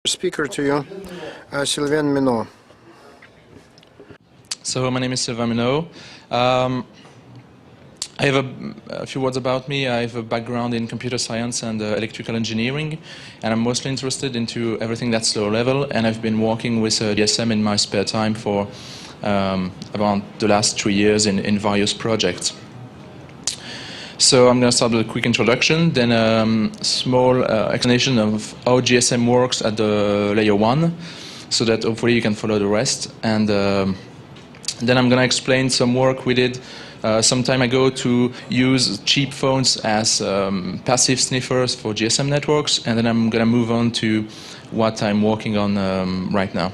Speaker to you, Sylvain Munaut. So my name is Sylvain Munaut. I have a few words about me. I have a background in computer science and electrical engineering, and I'm mostly interested into everything that's low level, and I've been working with GSM in my spare time for about the last 3 years in various projects. So I'm going to start with a quick introduction, then a small explanation of how GSM works at the layer 1, so that hopefully you can follow the rest. And then I'm going to explain some work we did some time ago to use cheap phones as passive sniffers for GSM networks, and then I'm going to move on to what I'm working on right now.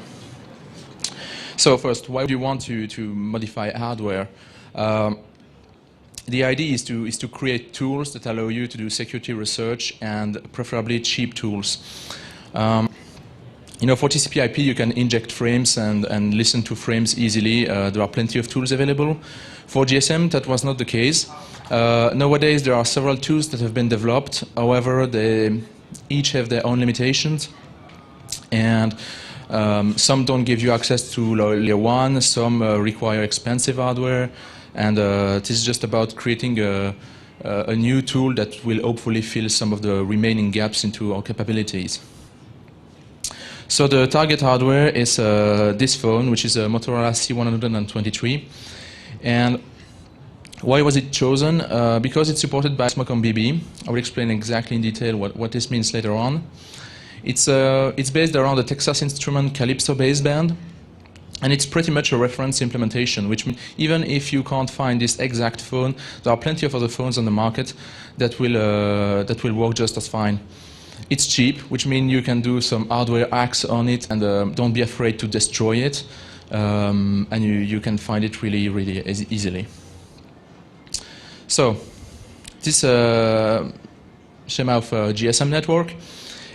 So first, why do you want to modify hardware? The idea is to create tools that allow you to do security research, and preferably cheap tools. For TCP/IP you can inject frames and listen to frames easily. There are plenty of tools available. For GSM that was not the case. Nowadays there are several tools that have been developed. However, they each have their own limitations, and some don't give you access to layer 1, some require expensive hardware. And this is just about creating a new tool that will hopefully fill some of the remaining gaps into our capabilities. So the target hardware is this phone, which is a Motorola C123. And why was it chosen? Because it's supported by Smoke on BB. I will explain exactly in detail what this means later on. It's based around the Texas Instruments Calypso baseband. And it's pretty much a reference implementation, which means even if you can't find this exact phone, there are plenty of other phones on the market that will work just as fine. It's cheap, which means you can do some hardware hacks on it, and don't be afraid to destroy it, and you can find it really, really easily. So this schema of a GSM network.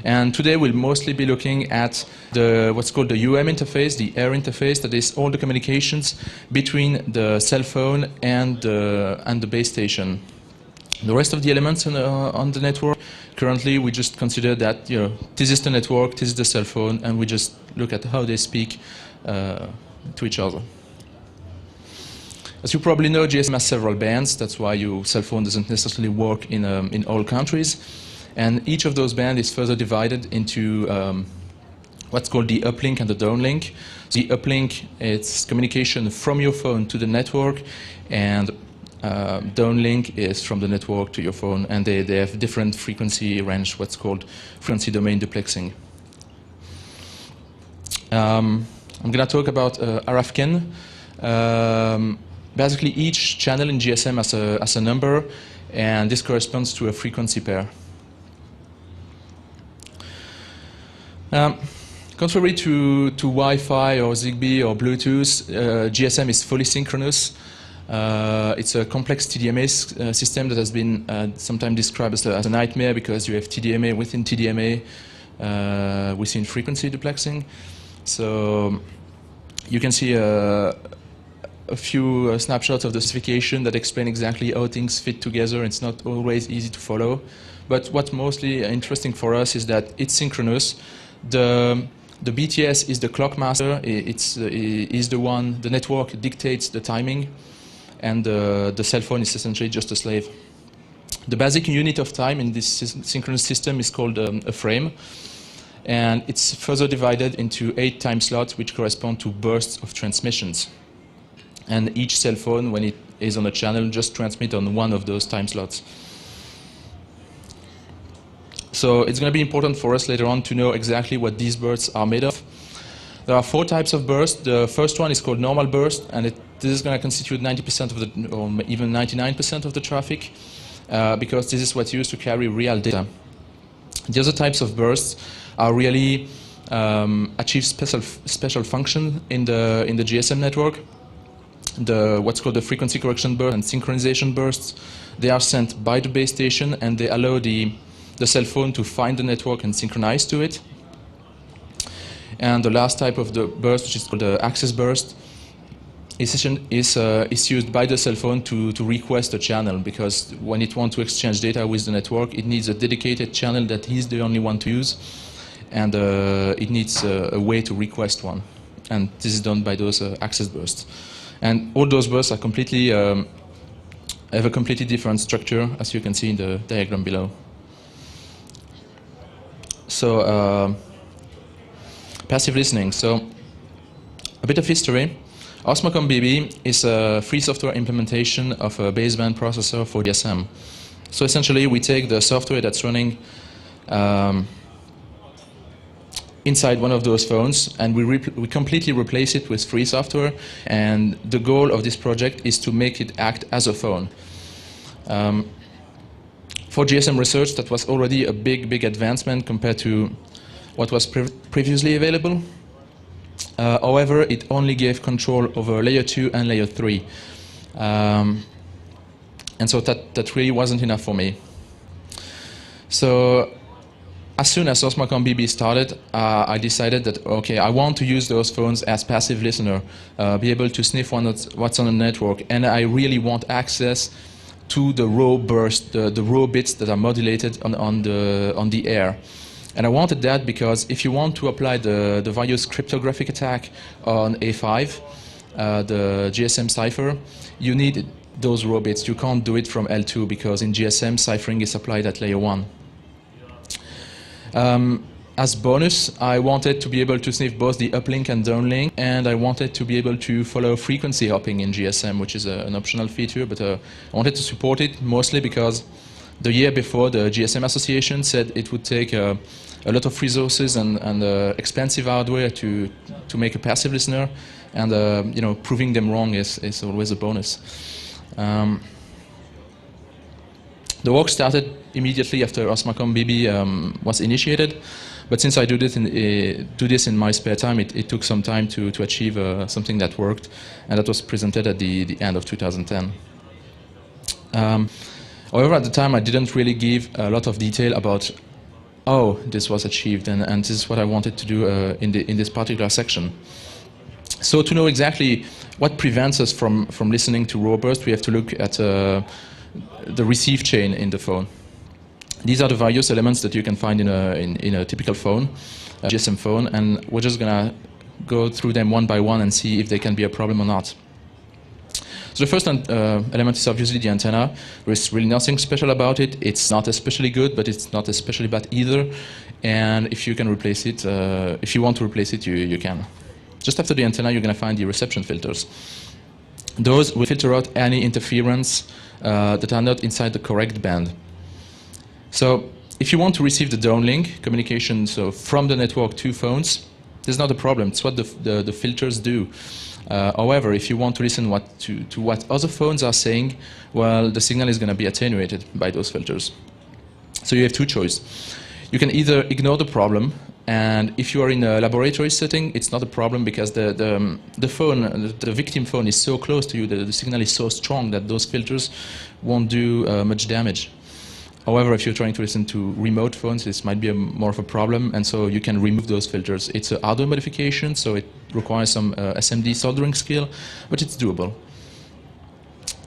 And today we'll mostly be looking at what's called the UM interface, the air interface, that is all the communications between the cell phone and the base station. The rest of the elements on the network, currently we just consider that this is the network, this is the cell phone, and we just look at how they speak to each other. As you probably know, GSM has several bands. That's why your cell phone doesn't necessarily work in all countries. And each of those bands is further divided into what's called the uplink and the downlink. The uplink is communication from your phone to the network, and downlink is from the network to your phone, and they have different frequency range, what's called frequency domain duplexing. I'm going to talk about RFCAN. Basically, each channel in GSM has a number, and this corresponds to a frequency pair. Contrary to Wi-Fi or Zigbee or Bluetooth, GSM is fully synchronous. It's a complex TDMA system that has been sometimes described as a nightmare, because you have TDMA within TDMA within frequency duplexing. So you can see a few snapshots of the specification that explain exactly how things fit together. It's not always easy to follow. But what's mostly interesting for us is that it's synchronous. The BTS is the clock master. Is the one. The network dictates the timing, and the cell phone is essentially just a slave. The basic unit of time in this synchronous system is called a frame, and it's further divided into 8 time slots, which correspond to bursts of transmissions. And each cell phone, when it is on a channel, just transmits on one of those time slots. So it's going to be important for us later on to know exactly what these bursts are made of. There are 4 types of bursts. The first one is called normal burst, and this is going to constitute 90% of the, or even 99% of the traffic, because this is what's used to carry real data. The other types of bursts are really achieve special function in the GSM network. What's called the frequency correction burst and synchronization bursts. They are sent by the base station, and they allow the cell phone to find the network and synchronize to it. And the last type of the burst, which is called the access burst, is used by the cell phone to request a channel, because when it wants to exchange data with the network, it needs a dedicated channel that he's the only one to use. and it needs a way to request one. And this is done by those access bursts. And all those bursts are completely, have a completely different structure, as you can see in the diagram below. So, passive listening. So, a bit of history. Osmocom BB is a free software implementation of a baseband processor for GSM. So essentially, we take the software that's running inside one of those phones, and we completely replace it with free software. And the goal of this project is to make it act as a phone. For GSM research, that was already a big advancement compared to what was previously available. However, it only gave control over layer 2 and layer 3. And so that really wasn't enough for me. So as soon as Osmocom BB started, I decided that, okay, I want to use those phones as passive listener, be able to sniff what's on the network, and I really want access to the raw burst, the raw bits that are modulated on the air. And I wanted that because if you want to apply the various cryptographic attack on A5, the GSM cipher, you need those raw bits. You can't do it from L2 because in GSM, ciphering is applied at layer 1. As bonus, I wanted to be able to sniff both the uplink and downlink, and I wanted to be able to follow frequency hopping in GSM, which is an optional feature, but I wanted to support it mostly because the year before, the GSM Association said it would take a lot of resources and expensive hardware to make a passive listener, and you know, proving them wrong is always a bonus. The work started immediately after Osmocom BB was initiated, but since I do this in my spare time, it took some time to achieve something that worked, and that was presented at the end of 2010. However, at the time, I didn't really give a lot of detail about how this was achieved, and this is what I wanted to do in this particular section. So to know exactly what prevents us from listening to raw burst, we have to look at the receive chain in the phone. These are the various elements that you can find in a typical phone, a GSM phone, and we're just going to go through them one by one and see if they can be a problem or not. So the first element is obviously the antenna. There's really nothing special about it. It's not especially good, but it's not especially bad either. And if you can replace it, if you want to replace it, you can. Just after the antenna, you're going to find the reception filters. Those will filter out any interference that are not inside the correct band. So if you want to receive the downlink communication, so from the network to phones, there's not a problem. It's what the filters do. However, if you want to listen to what other phones are saying, well, the signal is going to be attenuated by those filters. So you have two choices. You can either ignore the problem, and if you are in a laboratory setting, it's not a problem because the victim phone is so close to you, the signal is so strong that those filters won't do much damage. However, if you're trying to listen to remote phones, this might be more of a problem, and so you can remove those filters. It's a hardware modification, so it requires some SMD soldering skill, but it's doable.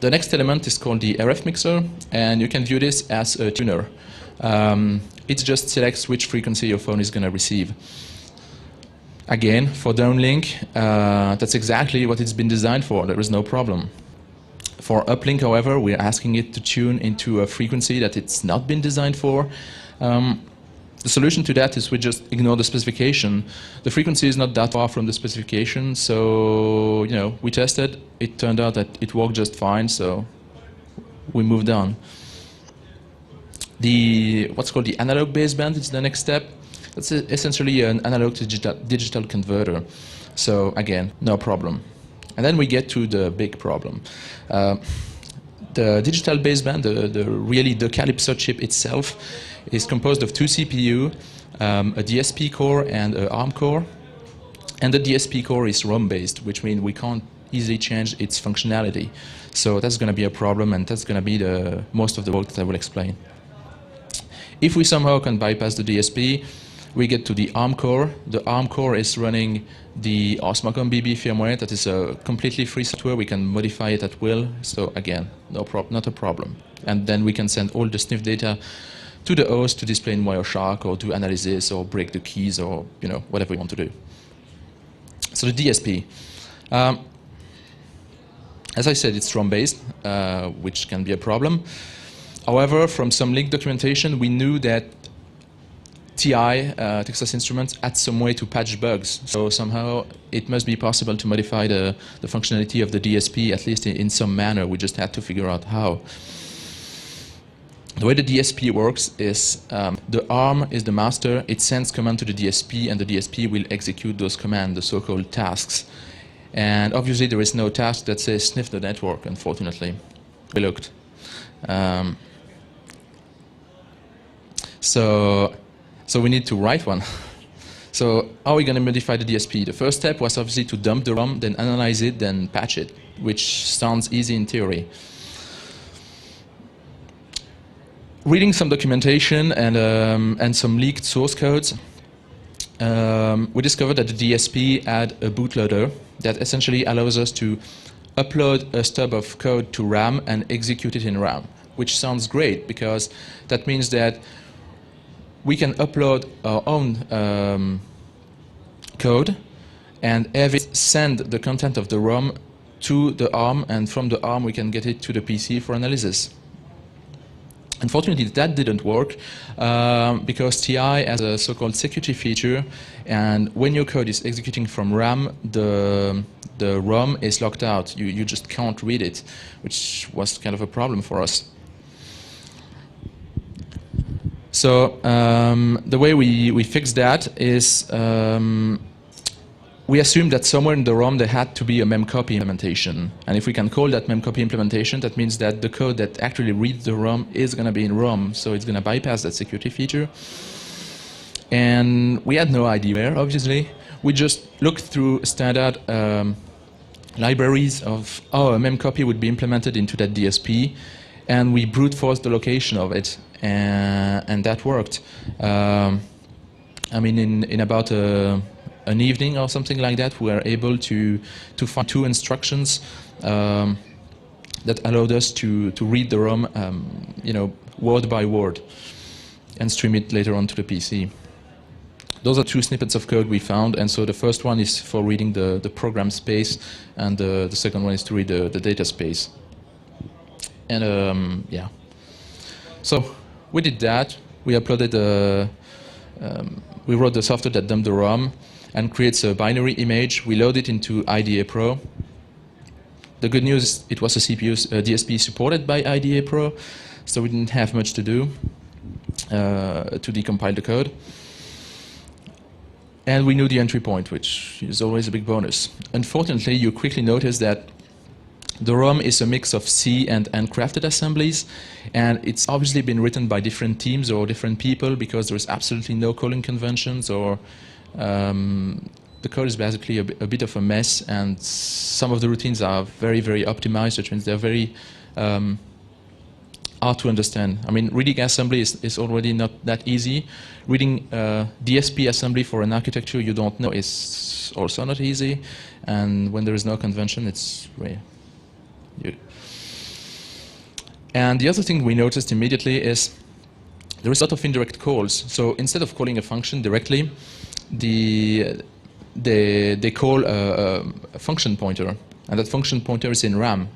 The next element is called the RF mixer, and you can view this as a tuner. It just selects which frequency your phone is going to receive. Again, for downlink, that's exactly what it's been designed for. There is no problem. For uplink, however, we're asking it to tune into a frequency that it's not been designed for. The solution to that is we just ignore the specification. The frequency is not that far from the specification, so we tested. It turned out that it worked just fine, so we moved on. What's called the analog baseband is the next step. That's essentially an analog to digital converter. So again, no problem. And then we get to the big problem. The digital baseband, the Calypso chip itself, is composed of two CPU, a DSP core and an ARM core. And the DSP core is ROM-based, which means we can't easily change its functionality. So that's going to be a problem, and that's going to be most of the work that I will explain. If we somehow can bypass the DSP, we get to the ARM core. The ARM core is running the Osmocom BB firmware. That is a completely free software. We can modify it at will. So again, not a problem. And then we can send all the sniff data to the host to display in Wireshark or do analysis or break the keys or whatever we want to do. So the DSP. As I said, it's ROM-based, which can be a problem. However, from some leaked documentation, we knew that TI, Texas Instruments, had some way to patch bugs. So somehow it must be possible to modify the functionality of the DSP, at least in some manner. We just had to figure out how. The way the DSP works is the ARM is the master. It sends command to the DSP, and the DSP will execute those commands, the so-called tasks. And obviously, there is no task that says sniff the network, unfortunately. We looked. So we need to write one. So how are we going to modify the DSP? The first step was obviously to dump the ROM, then analyze it, then patch it, which sounds easy in theory. Reading some documentation and some leaked source codes, we discovered that the DSP had a bootloader that essentially allows us to upload a stub of code to RAM and execute it in RAM, which sounds great because that means that we can upload our own code and have it send the content of the ROM to the ARM, and from the ARM we can get it to the PC for analysis. Unfortunately, that didn't work because TI has a so-called security feature, and when your code is executing from RAM, the ROM is locked out. You just can't read it, which was kind of a problem for us. So the way we fixed that is we assumed that somewhere in the ROM there had to be a memcopy implementation. And if we can call that memcopy implementation, that means that the code that actually reads the ROM is going to be in ROM, so it's going to bypass that security feature. And we had no idea where, obviously. We just looked through standard libraries of how a memcopy would be implemented into that DSP, and we brute forced the location of it, and that worked. I mean, in about an evening or something like that, we were able to find 2 instructions that allowed us to read the ROM, word by word, and stream it later on to the PC. Those are 2 snippets of code we found, and so the first one is for reading the program space, and the second one is to read the data space. And yeah, so we did that. We uploaded we wrote the software that dumped the ROM and creates a binary image. We load it into IDA Pro. The good news is it was a DSP supported by IDA Pro, so we didn't have much to do to decompile the code. And we knew the entry point, which is always a big bonus. Unfortunately, you quickly notice that the ROM is a mix of C and handcrafted assemblies, and it's obviously been written by different teams or different people because there's absolutely no calling conventions, or the code is basically a bit of a mess, and some of the routines are very, very optimized, which means they're very hard to understand. I mean, reading assembly is already not that easy. Reading DSP assembly for an architecture you don't know is also not easy, and when there is no convention, it's really good. And the other thing we noticed immediately is there is a lot of indirect calls. So instead of calling a function directly, they call a function pointer, and that function pointer is in RAM.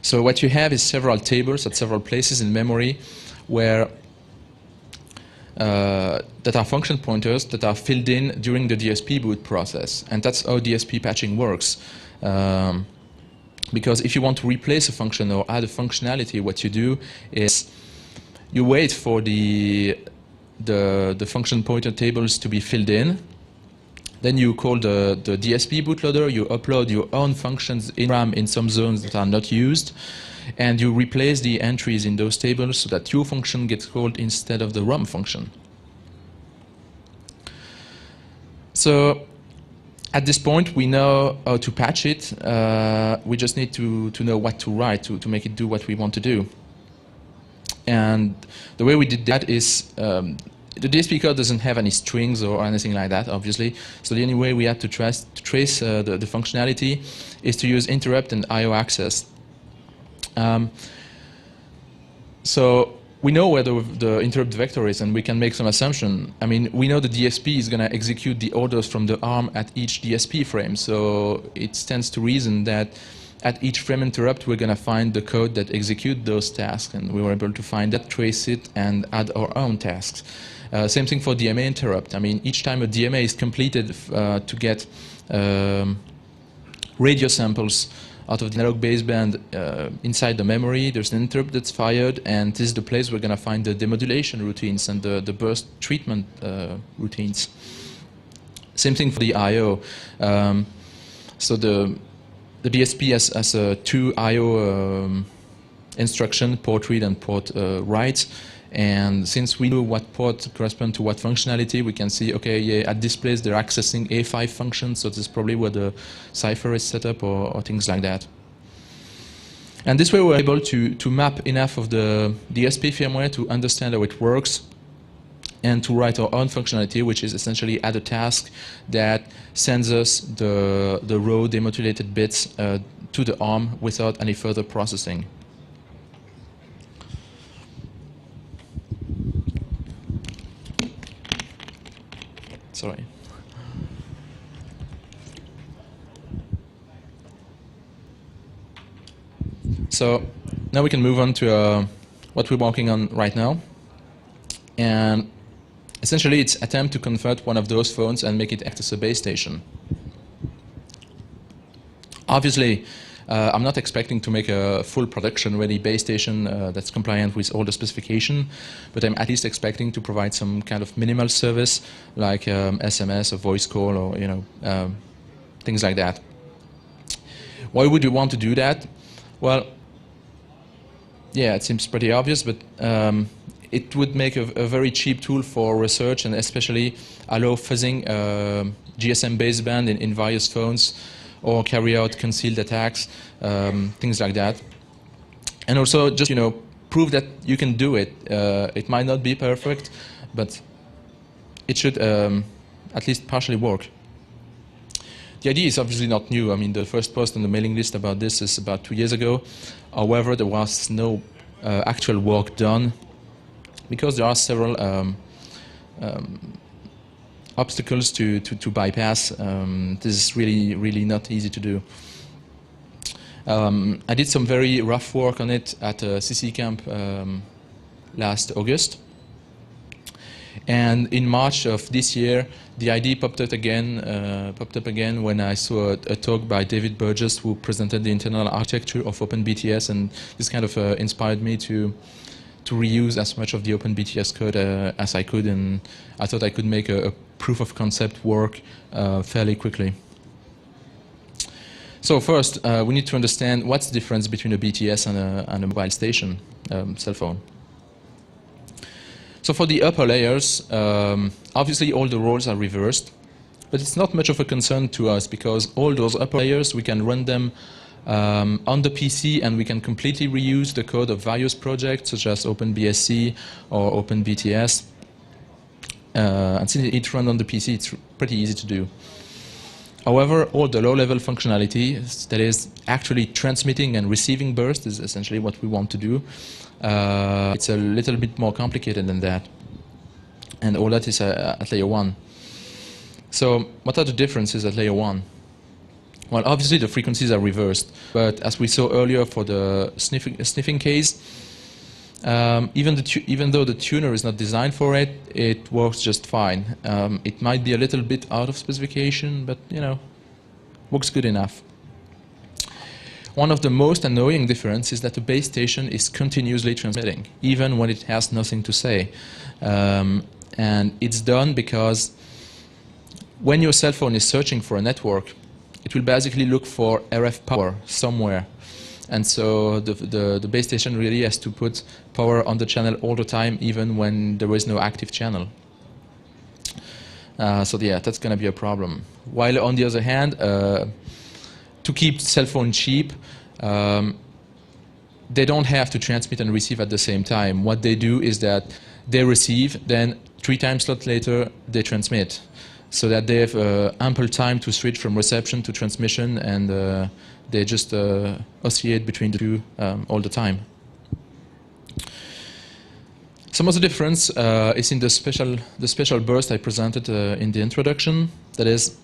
So what you have is several tables at several places in memory where that are function pointers that are filled in during the DSP boot process, and that's how DSP patching works. Because if you want to replace a function or add a functionality, what you do is you wait for the function pointer tables to be filled in. Then you call the DSP bootloader, you upload your own functions in RAM in some zones that are not used, and you replace the entries in those tables so that your function gets called instead of the ROM function. So at this point, we know how to patch it. We just need to know what to write to make it do what we want to do. And the way we did that is the DSP code doesn't have any strings or anything like that, obviously. So the only way we had to trace the functionality is to use interrupt and IO access. So we know where the interrupt vector is, and we can make some assumption. I mean, we know the DSP is going to execute the orders from the ARM at each DSP frame, so it stands to reason that at each frame interrupt, we're going to find the code that execute those tasks, and we were able to find that, trace it, and add our own tasks. Same thing for DMA interrupt. I mean, each time a DMA is completed to get radio samples out of the analog baseband inside the memory, there's an interrupt that's fired, and this is the place we're going to find the demodulation routines and the burst treatment routines. Same thing for the I.O. So the DSP has two I.O. Instruction, port read and port write. And since we know what port corresponds to what functionality, we can see, okay, yeah, at this place they're accessing A5 functions, so this is probably where the cipher is set up or things like that. And this way we're able to map enough of the DSP firmware to understand how it works and to write our own functionality, which is essentially add a task that sends us the raw demodulated bits to the ARM without any further processing. Sorry. So now we can move on to what we're working on right now. And essentially it's an attempt to convert one of those phones and make it act as a base station. Obviously, I'm not expecting to make a full production-ready base station that's compliant with all the specification, but I'm at least expecting to provide some kind of minimal service, like SMS or voice call or things like that. Why would you want to do that? Well, yeah, it seems pretty obvious, but it would make a very cheap tool for research and especially allow fuzzing GSM baseband in various phones, or carry out concealed attacks, things like that. And also just, prove that you can do it. It might not be perfect, but it should at least partially work. The idea is obviously not new. I mean, the first post on the mailing list about this is about 2 years ago. However, there was no actual work done because there are several obstacles to bypass. This is really not easy to do. I did some very rough work on it at CC Camp last August. And in March of this year, the idea popped up again when I saw a talk by David Burgess, who presented the internal architecture of OpenBTS, and this kind of inspired me to reuse as much of the OpenBTS code as I could, and I thought I could make a proof of concept work fairly quickly. So first, we need to understand what's the difference between a BTS and a mobile station, cell phone. So for the upper layers, obviously all the roles are reversed, but it's not much of a concern to us because all those upper layers, we can run them on the PC, and we can completely reuse the code of various projects such as OpenBSC or OpenBTS. And since it's run on the PC, it's pretty easy to do. However, all the low-level functionality, that is actually transmitting and receiving burst, is essentially what we want to do. It's a little bit more complicated than that. And all that is at layer 1. So what are the differences at layer 1? Well, obviously the frequencies are reversed, but as we saw earlier for the sniffing case, even though the tuner is not designed for it, it works just fine. It might be a little bit out of specification, but works good enough. One of the most annoying differences is that the base station is continuously transmitting, even when it has nothing to say. And it's done because when your cell phone is searching for a network, it will basically look for RF power somewhere. And so the base station really has to put power on the channel all the time, even when there is no active channel. So yeah, that's going to be a problem. While on the other hand, to keep cell phone cheap, they don't have to transmit and receive at the same time. What they do is that they receive, then 3 time slots later they transmit, so that they have ample time to switch from reception to transmission, and they just oscillate between the two all the time. Some of the difference is in the special burst I presented in the introduction. That is,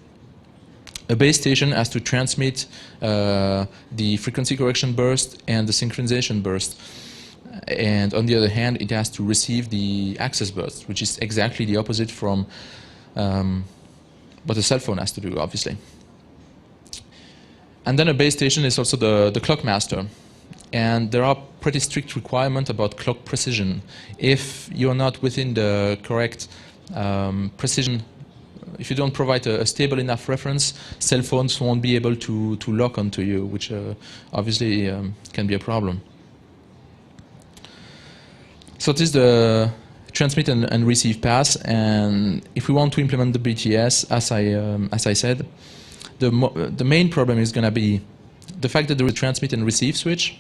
a base station has to transmit the frequency correction burst and the synchronization burst. And on the other hand, it has to receive the access burst, which is exactly the opposite from what a cell phone has to do, obviously. And then a base station is also the clock master. And there are pretty strict requirements about clock precision. If you're not within the correct precision, if you don't provide a stable enough reference, cell phones won't be able to lock onto you, which obviously can be a problem. So this is the transmit and receive pass, and if we want to implement the BTS, as I said, the main problem is going to be the fact that there is a transmit and receive switch,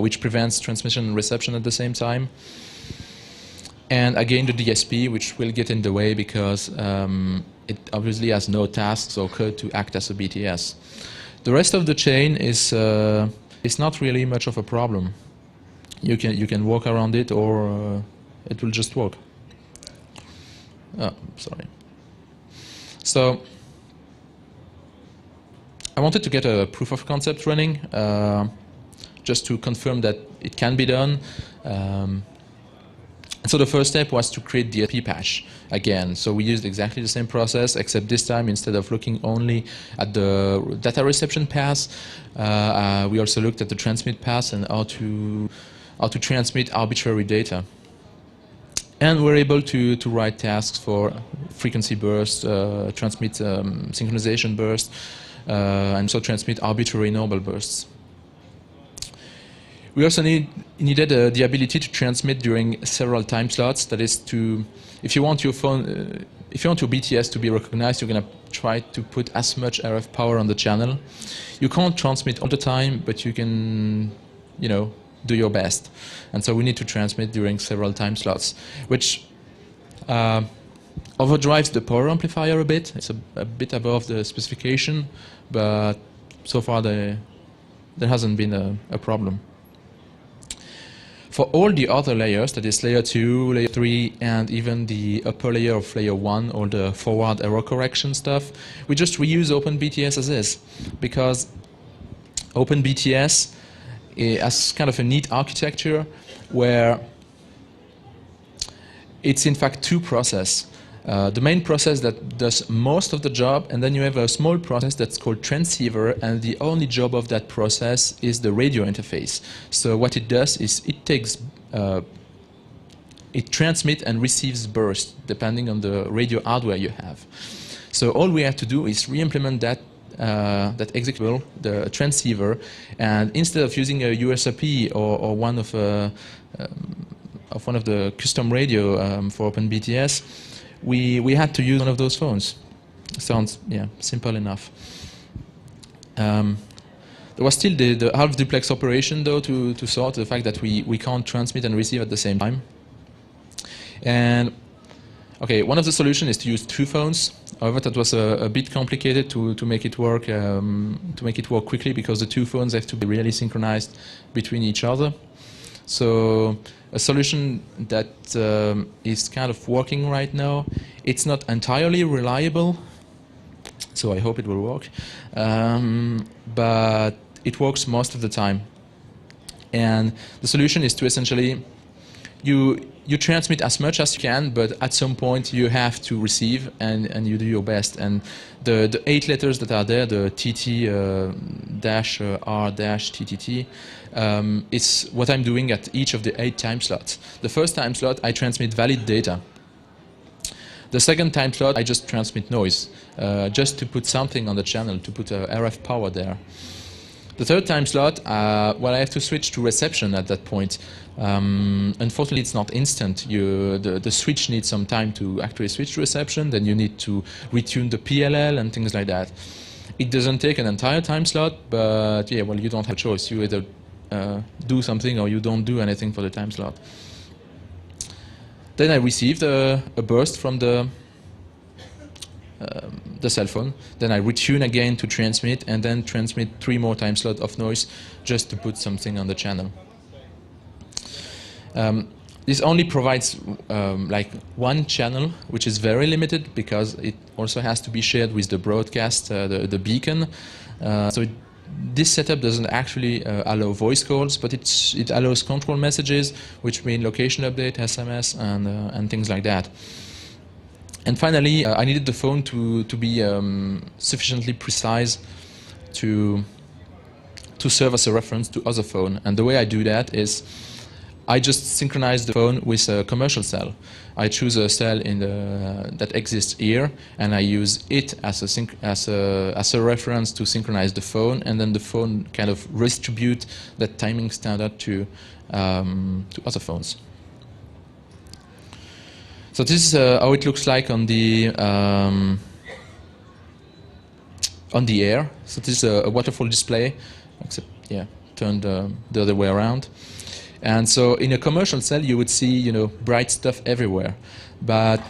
which prevents transmission and reception at the same time. And again, the DSP, which will get in the way because it obviously has no tasks or code to act as a BTS. The rest of the chain is not really much of a problem. You can walk around it, or it will just work. Oh, sorry. So I wanted to get a proof of concept running, just to confirm that it can be done. So the first step was to create the DSP patch again. So we used exactly the same process, except this time instead of looking only at the data reception pass, we also looked at the transmit pass and how to transmit arbitrary data. And we're able to write tasks for frequency burst, transmit synchronization burst, and so transmit arbitrary normal bursts. We also needed the ability to transmit during several time slots. That is, if you want your phone, if you want your BTS to be recognized, you're going to try to put as much RF power on the channel. You can't transmit all the time, but you can, do your best. And so we need to transmit during several time slots, which overdrives the power amplifier a bit. It's a bit above the specification, but so far there hasn't been a problem. For all the other layers, that is layer 2, layer 3, and even the upper layer of layer 1, all the forward error correction stuff, we just reuse OpenBTS as is, because OpenBTS has kind of a neat architecture where it's in fact two processes. The main process that does most of the job, and then you have a small process that's called transceiver, and the only job of that process is the radio interface. So what it does is it transmits and receives bursts depending on the radio hardware you have. So all we have to do is re-implement that executable, the transceiver, and instead of using a USRP or one of the custom radio for OpenBTS, we had to use one of those phones. Sounds simple enough. There was still the half duplex operation though to sort the fact that we can't transmit and receive at the same time. And okay, one of the solutions is to use two phones. However, that was a bit complicated to make it work quickly, because the two phones have to be really synchronized between each other. So a solution that is kind of working right now. It's not entirely reliable, so I hope it will work, but it works most of the time. And the solution is to essentially you transmit as much as you can, but at some point you have to receive, and you do your best. And the 8 letters that are there, the TT -R TTT, is what I'm doing at each of the 8 time slots. The first time slot, I transmit valid data. The second time slot, I just transmit noise, just to put something on the channel, to put RF power there. The third time slot, well, I have to switch to reception at that point. Unfortunately, it's not instant. The switch needs some time to actually switch to reception. Then you need to retune the PLL and things like that. It doesn't take an entire time slot, but yeah, well, you don't have a choice. You either do something or you don't do anything for the time slot. Then I received a burst from the cell phone. Then I retune again to transmit, and then transmit 3 more time slots of noise just to put something on the channel. this only provides like one channel, which is very limited because it also has to be shared with the broadcast, the beacon. This setup doesn't actually allow voice calls, but it allows control messages, which mean location update, SMS, and things like that. And finally, I needed the phone to be sufficiently precise to serve as a reference to other phone. And the way I do that is I just synchronize the phone with a commercial cell. I choose a cell that exists here, and I use it as a reference to synchronize the phone, and then the phone kind of redistribute that timing standard to other phones. So this is how it looks like on the air. So this is a waterfall display, except turned the other way around. And so in a commercial cell, you would see, bright stuff everywhere. But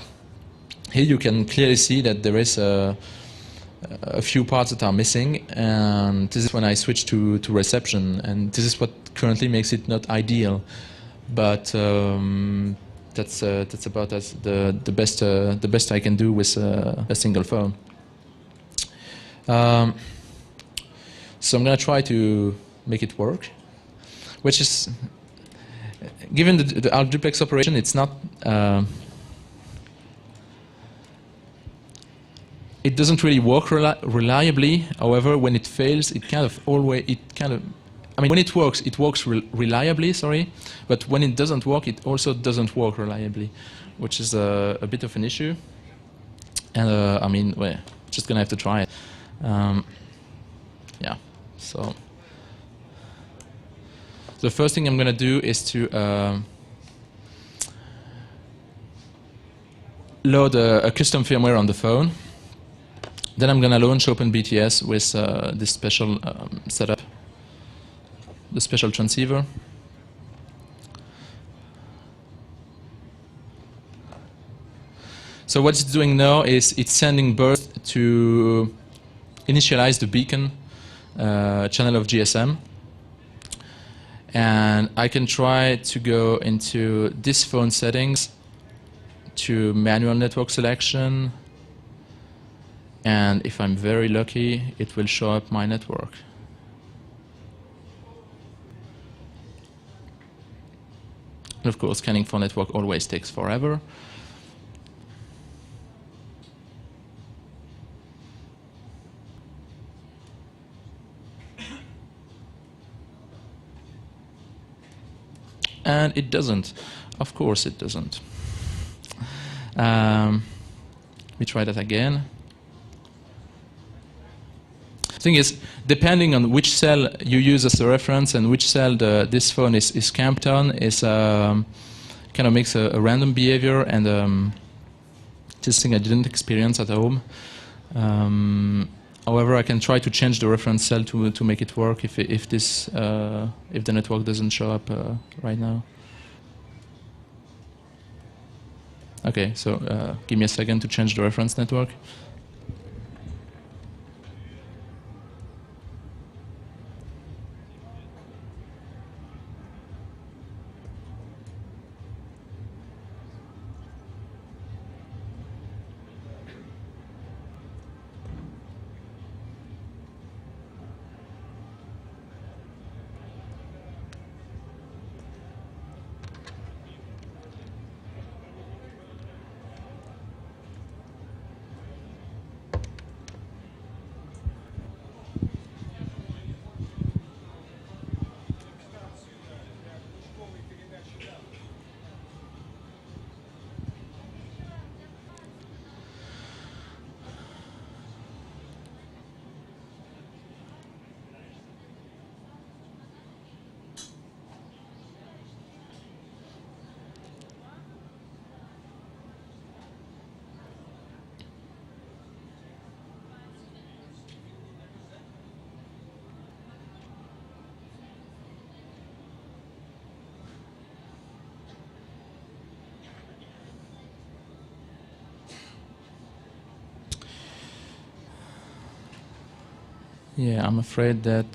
here you can clearly see that there is a few parts that are missing. And this is when I switch to reception. And this is what currently makes it not ideal. But that's about the best I can do with a single phone. So I'm going to try to make it work, which is, given the alt duplex operation, it's not. It doesn't really work reliably. However, when it fails, it kind of always I mean, when it works reliably. Sorry, but when it doesn't work, it also doesn't work reliably, which is a bit of an issue. And I mean, we're just gonna have to try it. Yeah. So the first thing I'm going to do is to load a custom firmware on the phone. Then I'm going to launch OpenBTS with this special setup, the special transceiver. So what it's doing now is it's sending burst to initialize the beacon channel of GSM. And I can try to go into this phone settings to manual network selection. And if I'm very lucky, it will show up my network. And of course, scanning for network always takes forever. And it doesn't. Of course it doesn't. We try that again. The thing is, depending on which cell you use as a reference and which cell this phone is camped on, kind of makes a random behavior, and this thing I didn't experience at home. However, I can try to change the reference cell to make it work if the network doesn't show up right now. Okay, so give me a second to change the reference network. Yeah, I'm afraid that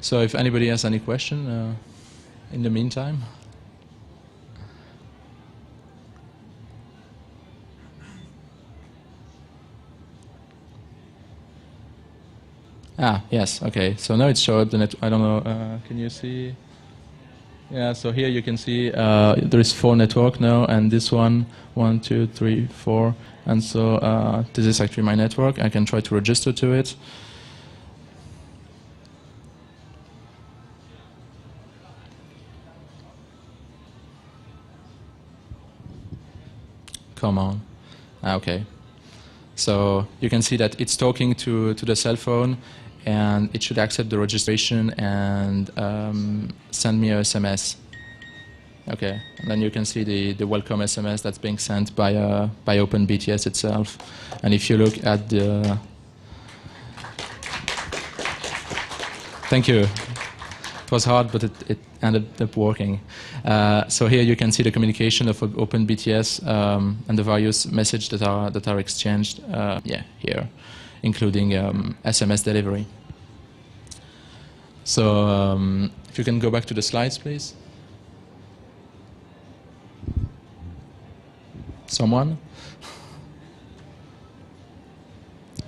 So if anybody has any question in the meantime. Ah, yes, okay. So now it showed up the net. I don't know, can you see? Yeah, so here you can see there is 4 network now, and this one, 1, 2, 3, 4. And so this is actually my network. I can try to register to it. Come on. Ah, okay. So you can see that it's talking to the cell phone, and it should accept the registration and send me a SMS. Okay, and then you can see the welcome SMS that's being sent by OpenBTS itself. And if you look at the... Thank you. It was hard, but it ended up working. So here you can see the communication of OpenBTS and the various messages that are exchanged. Yeah, here, including SMS delivery. So if you can go back to the slides, please. Someone?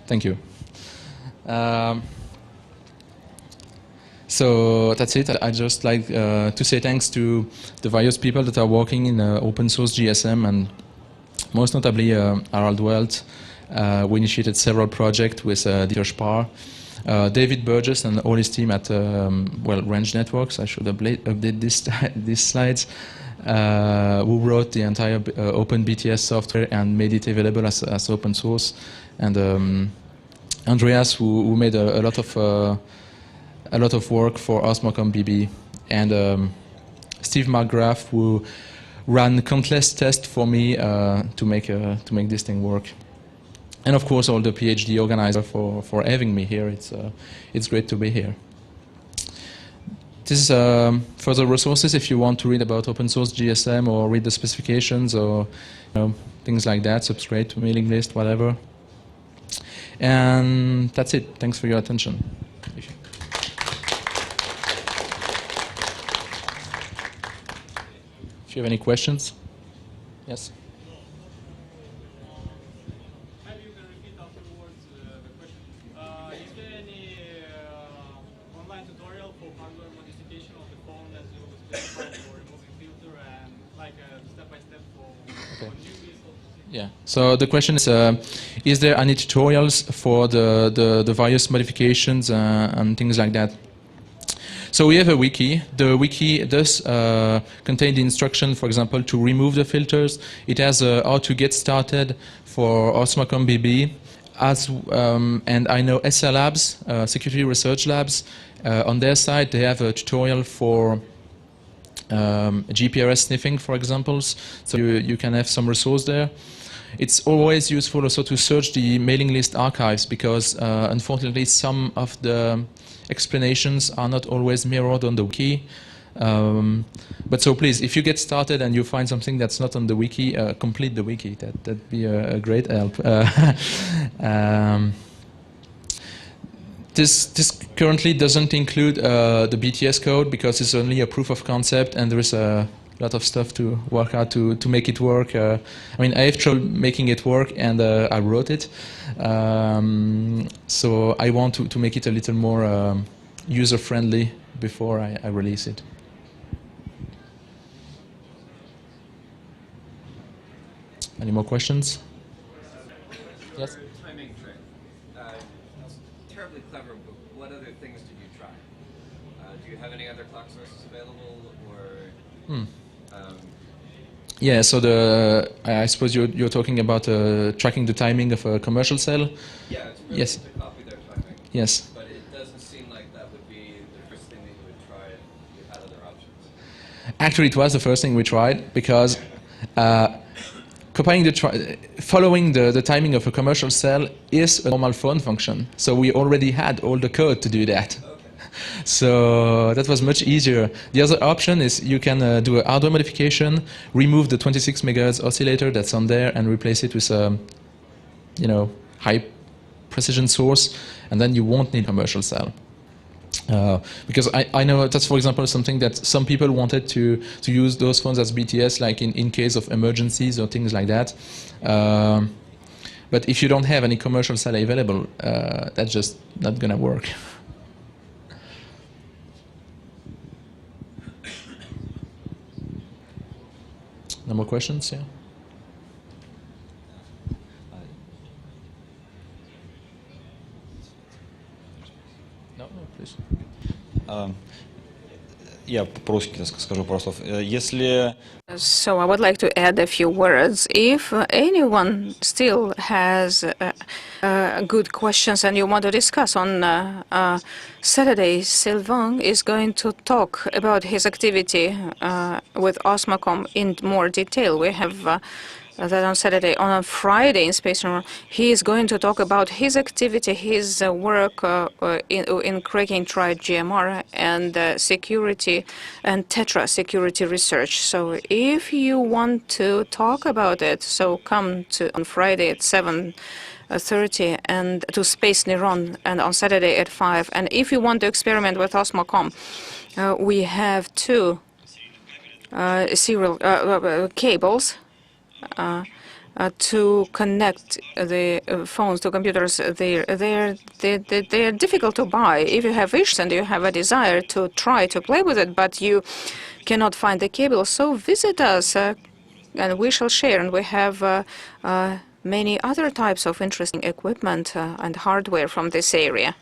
Thank you. So that's it. I just like to say thanks to the various people that are working in open source GSM, and most notably Harald Welt. We initiated several projects with Dieter Spar, David Burgess, and all his team at Range Networks. I should update these slides. Who wrote the entire OpenBTS software and made it available as open source, and Andreas, who made a lot of work for Osmocom BB, and Steve McGrath, who ran countless tests for me to make this thing work. And of course, all the PhD organizer for having me here. It's great to be here. This is further resources if you want to read about open source GSM or read the specifications or things like that. Subscribe to mailing list, whatever. And that's it. Thanks for your attention. If you have any questions, yes. Maybe you can repeat afterwards the question. Is there any online tutorial for hardware modification of the phone as you specified for removing filter and like a step-by-step for newbies? Yeah. So the question is there any tutorials for the various modifications and things like that? So we have a wiki. The wiki does contain the instruction, for example, to remove the filters. It has how to get started for Osmocom BB. And I know SL Labs, Security Research Labs, on their side, they have a tutorial for GPRS sniffing, for example. So you can have some resource there. It's always useful also to search the mailing list archives, because unfortunately some of the explanations are not always mirrored on the wiki. But so please, if you get started and you find something that's not on the wiki, complete the wiki. That'd be a great help. This currently doesn't include the BTS code, because it's only a proof of concept, and there is a lot of stuff to work out to make it work. I mean, I have trouble making it work, and I wrote it. So I want to make it a little more user-friendly before I release it. Any more questions? Yes? It's my main trick. It's terribly clever, but what other things did you try? Do you have any other clock sources available, or? Yeah, so I suppose you're talking about tracking the timing of a commercial cell? Yeah, it's really yes. to copy their timing. Yes. But it doesn't seem like that would be the first thing that you would try if you had other options. Actually, it was the first thing we tried, because following the timing of a commercial cell is a normal phone function. So we already had all the code to do that. Okay. So that was much easier. The other option is you can do a hardware modification, remove the 26 MHz oscillator that's on there, and replace it with a, high precision source, and then you won't need a commercial cell. Because I know that's, for example, something that some people wanted to use those phones as BTS, like in case of emergencies or things like that. But if you don't have any commercial satellite available, that's just not going to work. No more questions? Yeah. No, please. Я по-русски скажу пару слов. Если So I would like to add a few words. If anyone still has good questions and you want to discuss on Saturday, Sylvain is going to talk about his activity with Osmocom in more detail. We have that on Saturday. On Friday in Space Room, he is going to talk about his activity, his work in cracking tri-GMR and security and Tetra security research. So if you want to talk about it, so come on Friday at 7:30 and to Space Neuron, and on Saturday at 5. And if you want to experiment with Osmocom, we have two serial cables to connect the phones to computers. They're difficult to buy. If you have wishes and you have a desire to try to play with it, but you cannot find the cable, so visit us and we shall share. And we have many other types of interesting equipment and hardware from this area.